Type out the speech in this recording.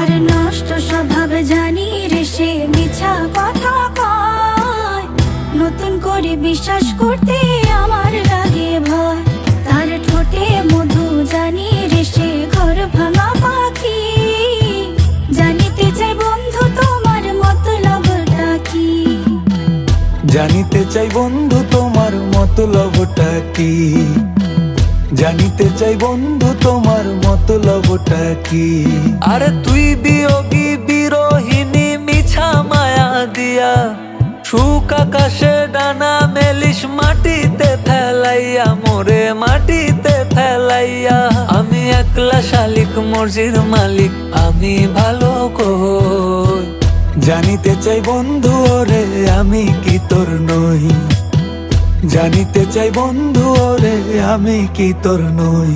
তার নষ্ট স্বভাব জানি রে, সে মিছা কথা কয়। নতুন করে বিশ্বাস করতে আমার লাগে ভয়। তার ঠোঁটে মধু জানি রে, সে ঘর ভাঙা পাখি। জানিতে চাই বন্ধু তোমার মতলবটা কি? জানিতে চাই বন্ধু তোমার মতলবটা কি? জানিতে চাই বন্ধু তোমার মতলবটা কি? আরে তুই বিয়োগী বিরোহিনী মিছা মায়া দিয়া, সুখ আকাশে ডানা মেলিস মাটিতে ফেলাইয়া, মোরে মাটিতে ফেলাইয়া। আমি একলা শালিক মর্জির মালিক, আমি ভালো কই। জানিতে চাই বন্ধু ওরে আমি কি তোর নই? জানিতে চাই বন্ধু ওরে আমি কি তোর নই?